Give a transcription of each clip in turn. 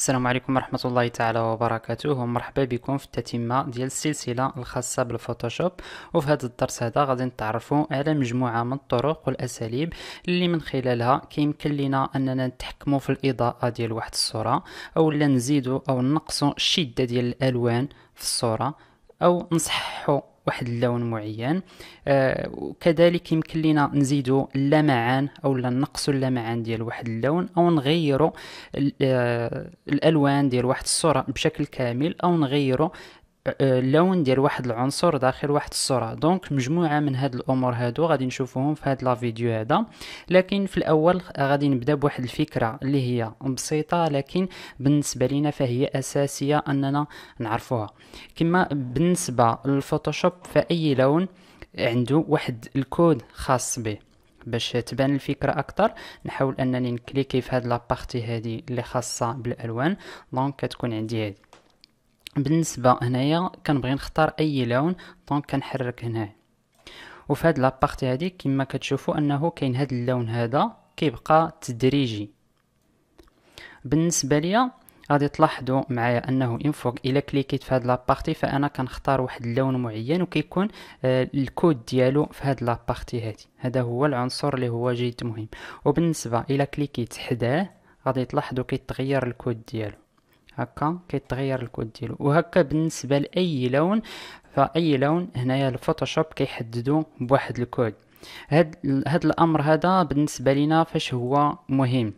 السلام عليكم ورحمة الله تعالى وبركاته، ومرحبا بكم في التتمة ديال السلسلة الخاصة بالفوتوشوب. وفي هذا الدرس هذا غادي نتعرفوا على مجموعة من الطرق والأساليب اللي من خلالها كيمكن لنا أننا نتحكموا في الإضاءة ديال واحد الصورة، أو لا نزيدوا أو نقصوا الشدة ديال الألوان في الصورة، أو نصححوا واحد اللون معين. وكذلك يمكن لنا نزيدوا اللمعان او نقصوا اللمعان ديال واحد اللون، او نغيروا الالوان ديال واحد الصورة بشكل كامل، او نغيروا اللون ديال واحد العنصر داخل واحد الصورة. دونك مجموعة من هاد الامور هادو غادي نشوفوهم في هاد لا فيديو هذا. لكن في الاول غادي نبدا بواحد الفكرة اللي هي بسيطة، لكن بالنسبة لنا فهي اساسية اننا نعرفوها. كما بالنسبة للفوتوشوب، فاي لون عنده واحد الكود خاص به. باش تبان الفكرة اكثر نحاول انني نكليكي في هاد لابارتي هادي اللي خاصة بالالوان. دونك كتكون عندي هادي. بالنسبة هنايا كنبغي نختار اي لون، دونك كنحرك هنا. وفي هاد لابارتي هادي كما كتشوفوا انه كاين هاد اللون هذا كيبقى تدريجي. بالنسبة ليا غادي تلاحظوا معايا انه انفوق الى كليكيت في هاد لابارتي فانا كنختار واحد اللون معين، وكيكون الكود ديالو في هاد لابارتي هادي. هذا هو العنصر اللي هو جد مهم. وبالنسبة الى كليكيت حداه غادي تلاحظوا كيتغير الكود ديالو. هكا كيتغير الكود ديالو. وهكا بالنسبة لأي لون، فأي لون هنايا الفوتوشوب كيحددو بواحد الكود. هاد الأمر هذا بالنسبة لنا فاش هو مهم؟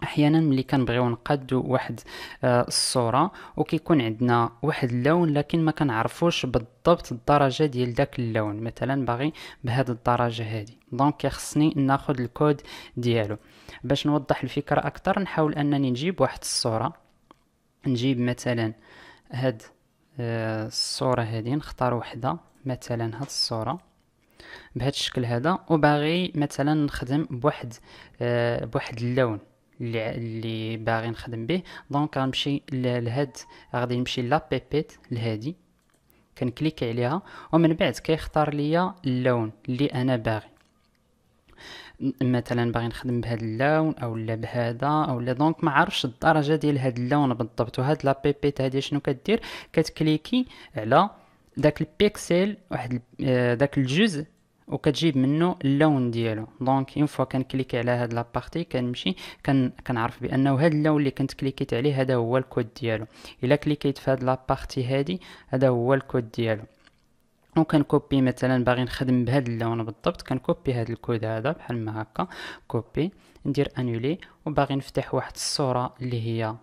احيانا ملي كنبغيو نقادو واحد الصوره وكيكون عندنا واحد اللون، لكن ما كنعرفوش بالضبط الدرجه ديال داك اللون. مثلا باغي بهذه الدرجه هذه، دونك خصني ناخذ الكود ديالو. باش نوضح الفكره اكثر نحاول انني نجيب واحد الصوره. نجيب مثلا هاد الصوره هذه، نختار وحده مثلا هاد الصوره بهذا الشكل هذا، وباغي مثلا نخدم بواحد اللون اللي باغي نخدم به. دونك غنمشي لهاد، غادي نمشي لا بيبيت لهادي، كنكليك عليها، ومن بعد كيختار ليا اللون اللي انا باغي. مثلا باغي نخدم بهذا اللون او لا بهذا او لا. دونك ما عرفش الدرجه ديال هذا اللون بالضبط. وهاد لا بيبيت هذه شنو كدير؟ كتكليكي على داك البيكسل، واحد داك الجزء، وكتجيب منه اللون ديالو. دونك اون فوا كنكليكي على هاد لابارتي كنمشي كنعرف بانه هاد اللون اللي كنت كليكيت عليه هذا هو الكود ديالو. الا كليكيت في هاد لابارتي هادي هذا هو الكود ديالو. وكنكوبي مثلا باغي نخدم بهذا اللون بالضبط، كنكوبي هذا الكود هذا بحال ما هكا، كوبي، ندير انولي. وباغي نفتح واحد الصوره اللي هي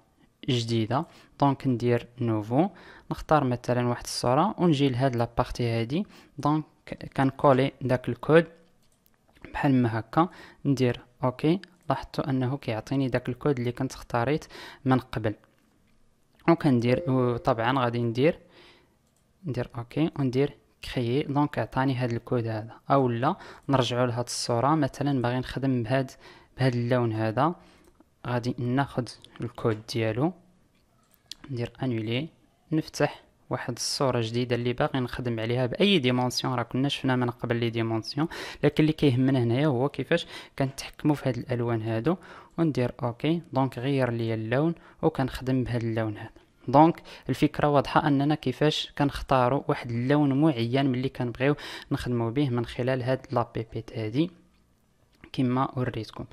جديده، دونك ندير نوفو، نختار مثلا واحد الصوره ونجي لهاد لابارتي هادي. دونك كنكولي داك الكود بحال ما هكا، ندير اوكي. لاحظتوا انه كيعطيني داك الكود اللي كنت اختاريت من قبل. وكندير، وطبعا غادي ندير اوكي وندير كريي. دونك عطاني هاد الكود هذا. او لا نرجعوا لهاد الصوره، مثلا باغي نخدم بهاد اللون هذا، غادي ناخذ الكود ديالو، ندير انولي، نفتح واحد الصوره جديده اللي باغي نخدم عليها باي ديمونسيون. راه كنا شفنا من قبل لي ديمونسيون، لكن اللي كيهمنا هنايا هو كيفاش كنتحكموا في هاد الالوان هادو. وندير اوكي. دونك غير لي اللون وكنخدم بهاد اللون هذا. دونك الفكره واضحه اننا كيفاش كنختاروا واحد اللون معين ملي كنبغيو نخدموا به من خلال هاد لابيبيت هادي كما وريتكم.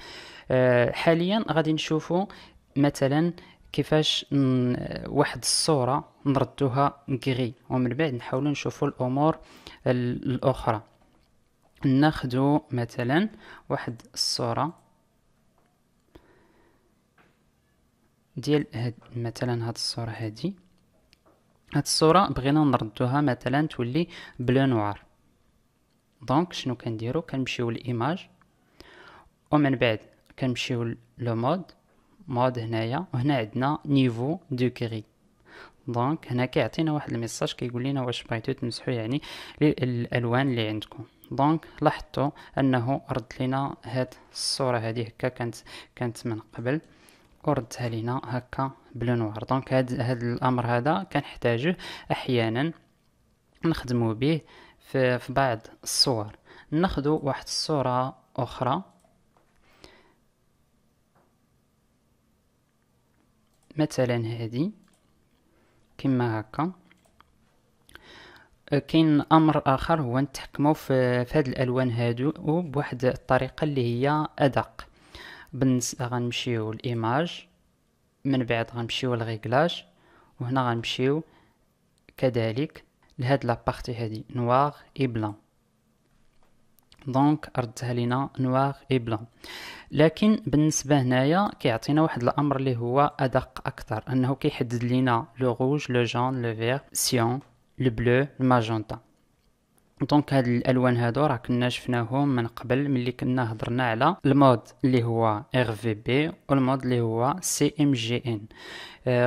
حاليا غادي نشوفوا مثلا كيفاش واحد الصورة نردوها غري، ومن بعد نحاولوا نشوفوا الأمور الأخرى. ناخدو مثلا واحد الصورة ديال مثلا هاد الصورة هادي. هاد الصورة بغينا نردوها مثلا تولي بلو نوار. دونك شنو كنديرو؟ كنمشيو للإيماج، ومن بعد كنمشيو لو مود هنايا، وهنا عندنا نيفو دو غري. دونك هنا كيعطينا واحد الميساج كيقول لنا واش بغيتو تمسحوا يعني الالوان اللي عندكم. دونك لاحظتوا انه رد لنا هاد الصوره هذه هكا كانت من قبل، وردها لنا هكا بلو نوار. دونك هاد الامر هذا كنحتاجوه احيانا نخدموا به في بعض الصور. ناخذ واحد الصوره اخرى مثلا هذه كما هكا. كاين امر اخر هو نتحكموا في هاد الالوان هادو بواحد الطريقه اللي هي ادق. بالنسبه غنمشيو الايماج، من بعد غنمشيو للريغلاج، وهنا غنمشيو كذلك لهاد لابارتي هادي نوار اي بلان. دونك ردها لينا نوار اي بلان. لكن بالنسبه هنايا كيعطينا واحد الامر اللي هو ادق اكثر، انه كيحدد لينا لو روج لو جون لو فير سيون لو بلو الماجونتا. دونك هاد الالوان هادو راه كنا شفناهم من قبل ملي كنا هضرنا على المود اللي هو ار في بي والمود اللي هو سي ام جي ان.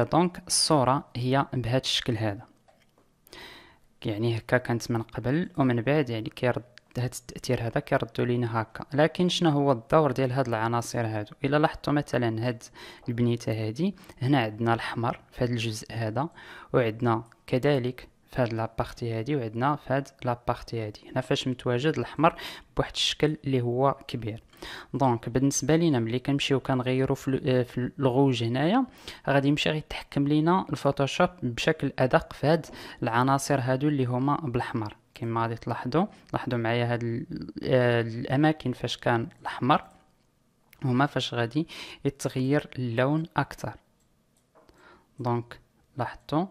دونك الصوره هي بهذا الشكل هذا، يعني هكا كانت من قبل، ومن بعد يعني كيرد هاد التأثير هذا كيردو لينا هكا. لكن شنو هو الدور ديال هاد العناصر هادو؟ الا لاحظتوا مثلا هاد البنيته هادي، هنا عندنا الاحمر في هاد الجزء هذا، وعندنا كذلك في هاد لابارتي هادي، وعندنا في هاد لابارتي هادي. هنا فاش متواجد الاحمر بواحد الشكل اللي هو كبير. دونك بالنسبه لينا ملي كنمشيو كنغيروا في الغوج هنايا، غادي يمشي غيتحكم لينا الفوتوشوب بشكل ادق في هاد العناصر هادو اللي هما بالاحمر. كما غادي لاحظوا معايا هاد الاماكن فاش كان الاحمر هما فاش غادي يتغير اللون اكثر. دونك لاحظتوا،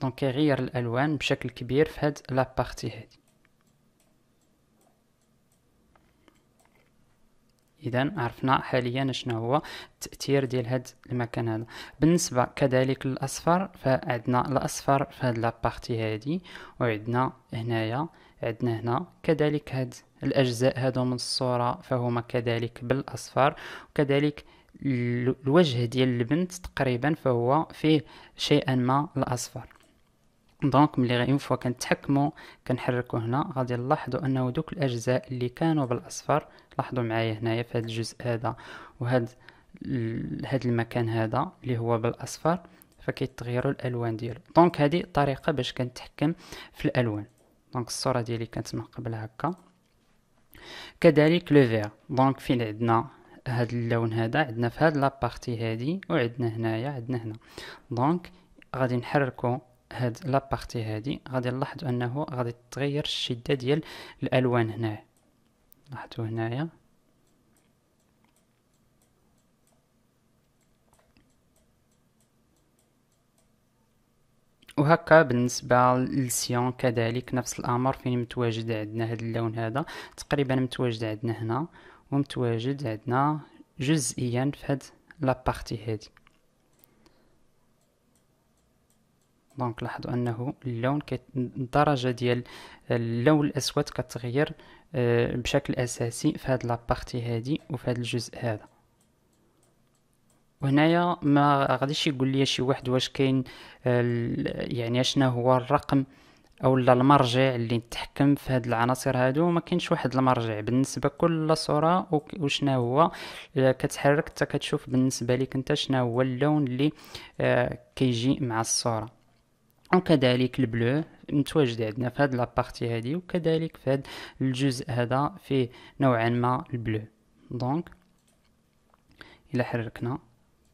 دونك كيغير الالوان بشكل كبير في هاد لابارتي هادي. اذا عرفنا حاليا شنو هو التاثير ديال هاد المكان هذا. بالنسبه كذلك للاصفر، فعندنا الاصفر في هاد لابارتي هادي، وعندنا هنايا، عندنا هنا كذلك هاد الاجزاء هادو من الصوره فهما كذلك بالاصفر. وكذلك الوجه ديال البنت تقريبا فهو فيه شيئا ما الاصفر. دونك ملي اون فوا كنتحكموا كنحركوا هنا، غادي نلاحظوا انه دوك الاجزاء اللي كانوا بالاصفر، لاحظوا معايا هنايا في هذا الجزء هذا وهذا هذا المكان هذا اللي هو بالاصفر، فكيتغيروا الالوان ديالو. دونك هذه طريقه باش كنتحكم في الالوان. دونك الصوره ديالي كانت من قبل هكا. كذلك لو فير، دونك فين عندنا هذا اللون هذا، عندنا في هذه لابارتي هذه، وعندنا هنايا عندنا هنا. دونك غادي نحركوا هاد لابارتي هادي، غادي نلاحظوا انه غادي تتغير الشده ديال الالوان هنا. لاحظوا هنايا، وهكا بالنسبه للسيون كذلك نفس الامر. فين متواجد عندنا هذا اللون هذا، تقريبا متواجد عندنا هنا، ومتواجد عندنا جزئيا في هاد لابارتي هادي. دونك لاحظوا انه اللون الدرجه ديال اللون الاسود كتغير بشكل اساسي في هاد لابارتي هادي وفي هاد الجزء هذا. وهنايا ما غاديش يقول لي شي واحد واش كاين يعني شنو هو الرقم او المرجع اللي نتحكم في هاد العناصر هادو. ما كاينش واحد المرجع بالنسبه كل صوره وشنا هو كتحرك حتى كتشوف بالنسبه لك انت شنو هو اللون اللي كيجي مع الصوره. وكذلك البلو متواجد عندنا في هاد لابارتي هادي، وكذلك في هاد الجزء هذا فيه نوعا ما البلو. دونك الى حركنا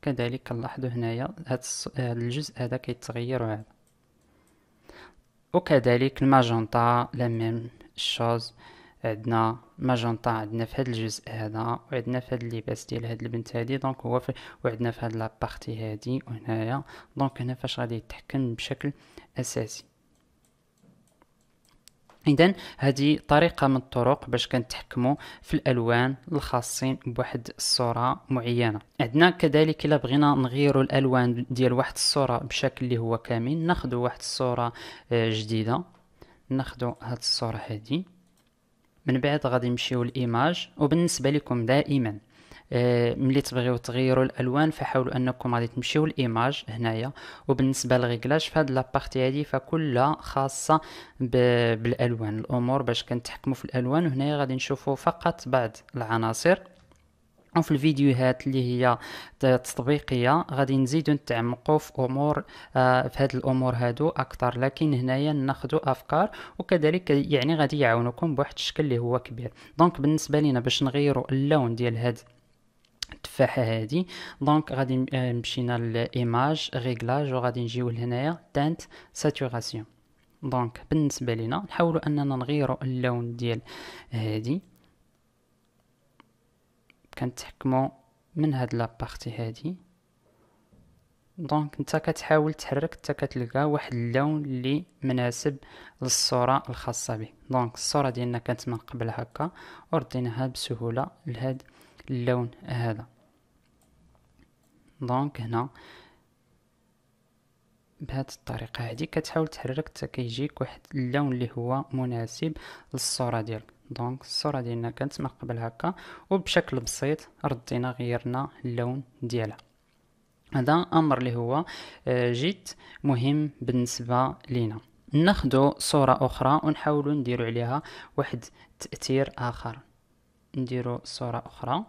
كذلك كنلاحظوا هنايا هاد الجزء هذا كيتغير وهذا. وكذلك الماجنتا لا ميم شوز، عندنا ماجنتا عندنا في هذا الجزء هذا، وعندنا في هذا اللباس ديال هاد البنت هادي. دونك هو وعندنا في هاد لابارتي هادي وهنايا. دونك هنا فاش غادي يتحكم بشكل اساسي. اذا هذه طريقه من الطرق باش كنتحكموا في الالوان الخاصين بواحد الصوره معينه. عندنا كذلك الا بغينا نغيروا الالوان ديال واحد الصوره بشكل اللي هو كامل، ناخذوا واحد الصوره جديده، ناخذوا هاد الصوره هذه، من بعد غادي نمشيو للايماج. وبالنسبه لكم دائما ملي تبغيو تغيروا الالوان فحاولوا انكم غادي تمشيو للايماج هنايا. وبالنسبه للريغلاج في هاد لابارتي هادي فكلها خاصه بالالوان، الامور باش كنتحكموا في الالوان. وهنايا غادي نشوفوا فقط بعض العناصر، وفي الفيديوهات اللي هي تطبيقيه غادي نزيدو نتعمقوا في امور في هاد الامور هادو اكثر. لكن هنايا ناخذوا افكار، وكذلك يعني غادي يعاونكم بواحد الشكل اللي هو كبير. دونك بالنسبه لينا باش نغيروا اللون ديال هاد التفاحه هذه. دونك غادي مشينا للايماج ريغلاج وغادي نجيو لهنايا تانت ساتوراسيون. دونك بالنسبه لينا نحاولوا اننا نغيروا اللون ديال هذه، كنتحكموا من هاد لابارتي هذه. دونك انت كتحاول تحرك حتى كتلقى واحد اللون اللي مناسب للصوره الخاصه به. دونك الصوره ديالنا كانت من قبل هكا ورديناها بسهوله لهاد اللون هذا. دونك هنا بهذه الطريقه هذه كتحاول تحرك حتى كيجيك واحد اللون اللي هو مناسب للصوره ديالك. دونك الصوره ديالنا كانت من قبل هكا وبشكل بسيط ردينا غيرنا اللون ديالها. هذا امر اللي هو جد مهم بالنسبه لينا. ناخذ صوره اخرى ونحاولوا نديروا عليها واحد تاثير اخر. نديروا صوره اخرى،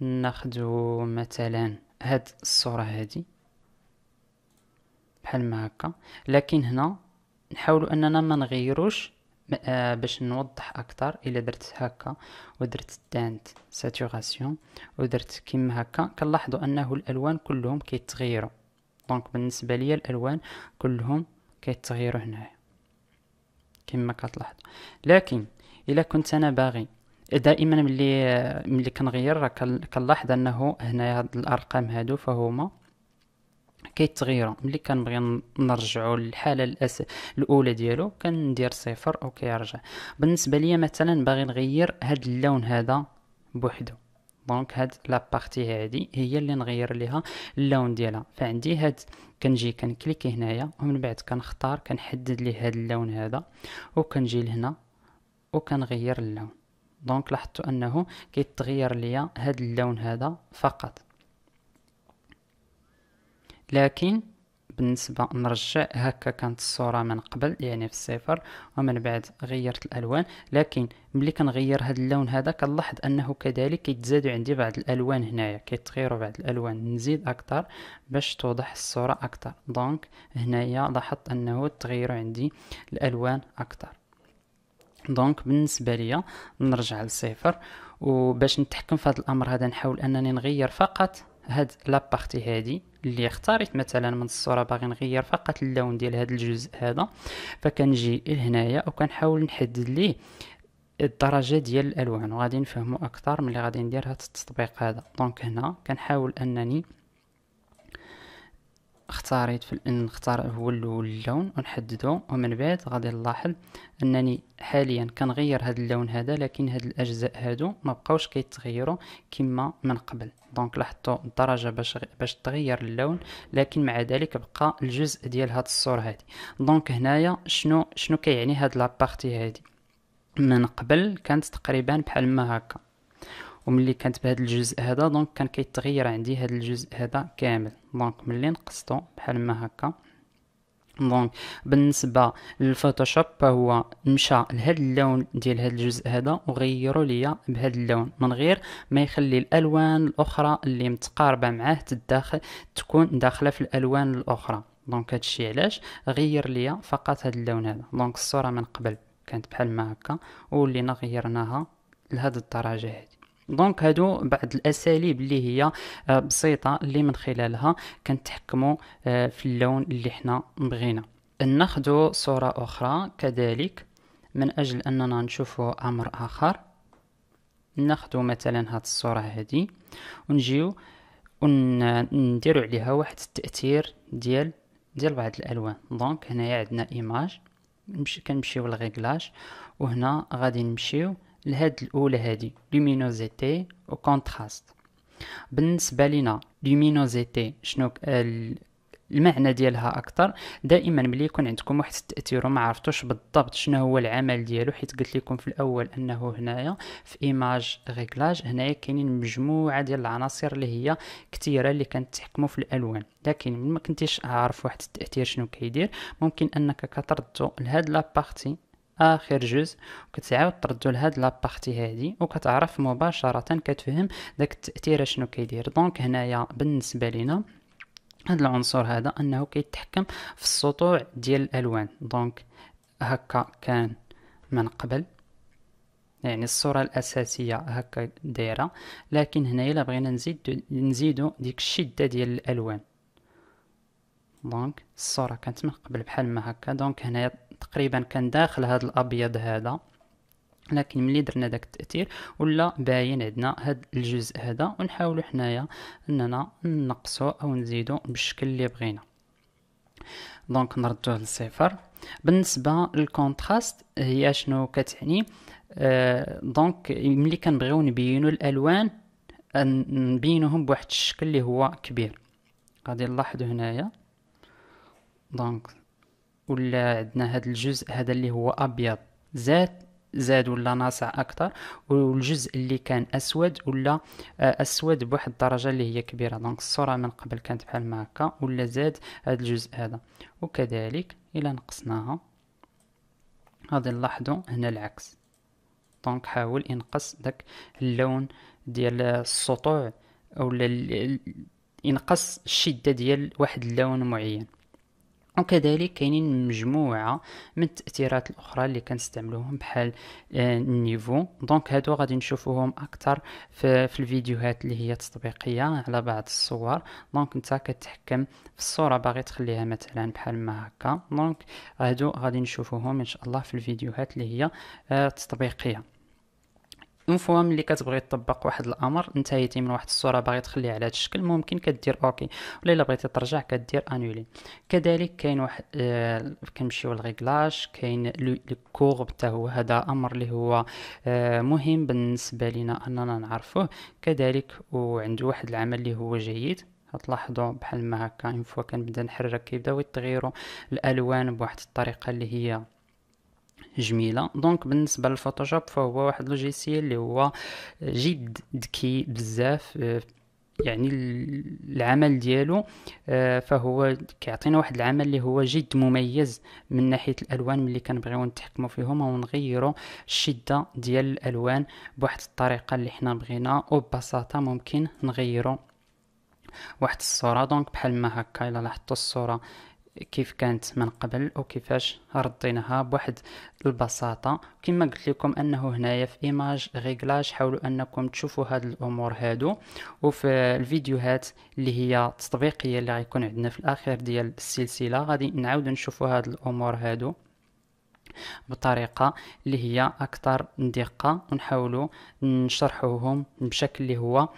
ناخذ مثلا هاد الصوره هذه بحال ما هكا، لكن هنا نحاولوا اننا ما نغيروش باش نوضح اكثر. الا درت هكا ودرت تانت ساتوراسيون ودرت كيما هكا كنلاحظوا انه الالوان كلهم كيتغيروا. دونك بالنسبه لي الالوان كلهم كيتغيروا هنايا كما كتلاحظوا. لكن الا كنت انا باغي دائما ملي كنغير كنلاحظ انه هنايا هاد الارقام هادو فهما كيتغيروا. ملي كنبغي نرجعوا للحاله الاولى ديالو كندير صفر او كيرجع. بالنسبه ليا مثلا باغي نغير هاد اللون هذا بوحدو، دونك هاد لابارتي هادي هي اللي نغير ليها اللون ديالها. فعندي هاد كنجي كنكليكي هنايا ومن بعد كنختار كنحدد ليه هاد اللون هذا وكنجي لهنا وكنغير اللون. دونك لاحظتوا انه كيتغير ليا هاد اللون هذا فقط. لكن بالنسبة نرجع هكا كانت الصورة من قبل يعني في الصفر ومن بعد غيرت الالوان. لكن ملي كنغير هذا اللون هذا كنلاحظ انه كذلك كيتزادوا عندي بعض الالوان هنايا، كيتغيروا بعض الالوان. نزيد اكثر باش توضح الصورة اكثر. دونك هنايا لاحظت انه تغيروا عندي الالوان اكثر. دونك بالنسبة لي نرجع للصفر، وباش نتحكم في هذا الامر هذا نحاول انني نغير فقط هاد لابارتي هادي اللي اختاريت. مثلا من الصوره باغي نغير فقط اللون ديال هاد الجزء هذا، فكنجي لهنايا وكنحاول نحدد ليه الدرجه ديال الالوان وغادي نفهموا اكثر ملي غادي ندير هاد التطبيق هذا. دونك هنا كنحاول انني نختار هو اللون ونحدده ومن بعد غادي نلاحظ انني حاليا كنغير هذا اللون هذا، لكن هاد الاجزاء هادو ما بقاوش كيتغيروا كما من قبل. دونك لاحظتوا الدرجه باش تغير اللون، لكن مع ذلك بقى الجزء ديال هاد الصوره هذه. دونك هنايا شنو كيعني هاد لابارتي هذه؟ من قبل كانت تقريبا بحال ما هكا، وملي كانت بهذا الجزء هذا دونك كان كيتغير عندي هذا الجزء هذا كامل. دونك ملي نقصته بحال ما هكا، دونك بالنسبه للفوتوشوب فهو مشى لهذا اللون ديال هذا الجزء هذا وغيروا ليا بهذا اللون من غير ما يخلي الالوان الاخرى اللي متقاربه معاه تكون داخله في الالوان الاخرى. دونك هادشي علاش غير ليا فقط هذا اللون هذا. دونك الصوره من قبل كانت بحال ما هكا ولينا غيرناها لهذه الدرجه هذه. دونك هادو بعض الاساليب اللي هي بسيطه اللي من خلالها كنتحكموا في اللون اللي حنا بغينا. ناخذ صوره اخرى كذلك من اجل اننا نشوفوا امر اخر. ناخذ مثلا هاد الصوره هذه ونجيو ونديروا عليها واحد التاثير ديال بعض الالوان. دونك هنايا عندنا ايماج، كنمشيو للريغلاج وهنا غادي نمشيو لهاد الاولى هادي لومينوزيتي و كونتراست. بالنسبه لنا لومينوزيتي شنو المعنى ديالها اكثر؟ دائما ملي يكون عندكم واحد التاثير وما عرفتوش بالضبط شنو هو العمل ديالو، حيت قلت لكم في الاول انه هنايا في ايماج ريغلاج هنايا كاينين مجموعه ديال العناصر اللي هي كثيره اللي كنتحكموا في الالوان. لكن ما كنتيش عارف واحد التاثير شنو كيدير، ممكن انك كتردو لهاد لابارتي اخر جزء وكتعاود تردو لهاد لابارتي هادي وكتعرف مباشره كتفهم داك التاثير شنو كيدير. دونك هنايا بالنسبه لنا هاد العنصر هذا انه كيتحكم في السطوع ديال الالوان. دونك هكا كان من قبل يعني الصورة الأساسية هكا دايرة، لكن هنايا إلا بغينا نزيدو ديك الشدة ديال الألوان. دونك الصورة كانت من قبل بحال ما هكا، دونك هنايا تقريبا كان داخل هذا الأبيض هذا، لكن ملي درنا داك التأثير ولا باين عندنا هاد الجزء هذا، ونحاولوا حنايا اننا نقصو او نزيدو بالشكل اللي بغينا. دونك نردوه للصفر. بالنسبه للكونتراست هي شنو كتعني؟ دونك ملي كنبغيو نبينو الالوان نبينوهم بواحد الشكل اللي هو كبير، غادي نلاحظوا هنايا. دونك ولا عندنا هاد الجزء هذا اللي هو ابيض زاد ولا ناصع اكثر، والجزء اللي كان اسود ولا اسود بواحد الدرجه اللي هي كبيره. دونك الصوره من قبل كانت بحال ما هكا ولا زاد هذا الجزء هذا، وكذلك الى نقصناها غادي نلاحظوا هنا العكس. دونك حاول ينقص داك اللون ديال السطوع اولا ينقص الشده ديال واحد اللون معين. وكذلك كاينين مجموعه من التاثيرات الاخرى اللي كنستعملوهم بحال النيفو. دونك هادو غادي نشوفوهم اكثر في الفيديوهات اللي هي تطبيقيه على بعض الصور. دونك انت كتحكم في الصوره باغي تخليها مثلا بحال ما هكا، دونك هادو غادي نشوفوهم ان شاء الله في الفيديوهات اللي هي تطبيقيه. اون فوا ملي كتبغي تطبق واحد الامر، انتهيتي من واحد الصوره باغي تخليها على هذا الشكل، ممكن كدير اوكي، ولا الا بغيتي ترجع كدير انولي. كذلك كاين واحد كنمشيو للريغلاج، كاين لو كورب حتى هو هذا امر اللي هو مهم بالنسبه لنا اننا نعرفوه كذلك، وعنده واحد العمل اللي هو جيد. غتلاحظوا بحال ما هكا اون فوا كنبدا نحرك كيبداو يتغيروا الالوان بواحد الطريقه اللي هي جميله. دونك بالنسبه للفوتوشوب فهو واحد لوجيسيال اللي هو جد ذكي بزاف، يعني العمل ديالو فهو كيعطينا واحد العمل اللي هو جد مميز من ناحيه الالوان. ملي كنبغيو نتحكموا فيهم او نغيروا الشده ديال الالوان بواحد الطريقه اللي حنا بغينا، وببساطه ممكن نغيروا واحد الصوره. دونك بحال ما هكا الا لاحظتوا الصوره كيف كانت من قبل وكيفاش رديناها بواحد البساطة. كما قلت لكم انه هنايا في ايماج ريغلاج حاولوا انكم تشوفوا هاد الامور هادو، وفي الفيديوهات اللي هي تطبيقية اللي غيكون عندنا في الاخير ديال السلسلة غادي نعاود نشوفوا هاد الامور هادو بطريقة اللي هي أكثر دقة، ونحاولوا نشرحوهم بشكل اللي هو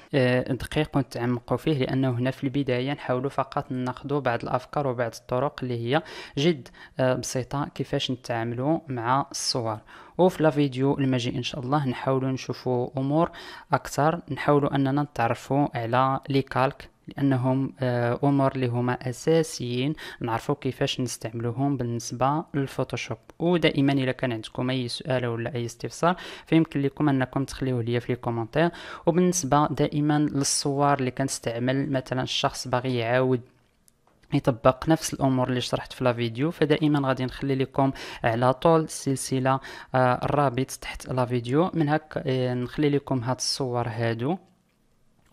دقيق ونتعمقوا فيه، لأنه هنا في البداية نحاولوا فقط ناخذوا بعض الأفكار وبعض الطرق اللي هي جد بسيطة كيفاش نتعاملوا مع الصور. وفي الفيديو المجيء إن شاء الله نحاولوا نشوفوا أمور أكثر، نحاولوا أننا نتعرفوا على لي كالك لأنهم أمور اللي هما أساسيين نعرفوا كيفاش نستعملوهم بالنسبة للفوتوشوب. ودائما إذا كان عندكم أي سؤال ولا أي استفسار فيمكن لكم أنكم تخليوه لي في الكومنتير. وبالنسبة دائما للصور اللي كنستعمل مثلا الشخص باغي يعاود يطبق نفس الامور اللي شرحت في الفيديو، فدائما غادي نخلي لكم على طول السلسله الرابط تحت الفيديو، من هكا نخلي لكم هاد الصور هادو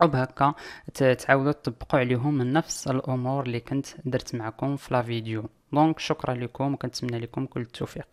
وبهكا تعاودوا تطبقوا عليهم من نفس الامور اللي كنت درت معكم في الفيديو. دونك شكرا لكم وكنتمنى لكم كل التوفيق.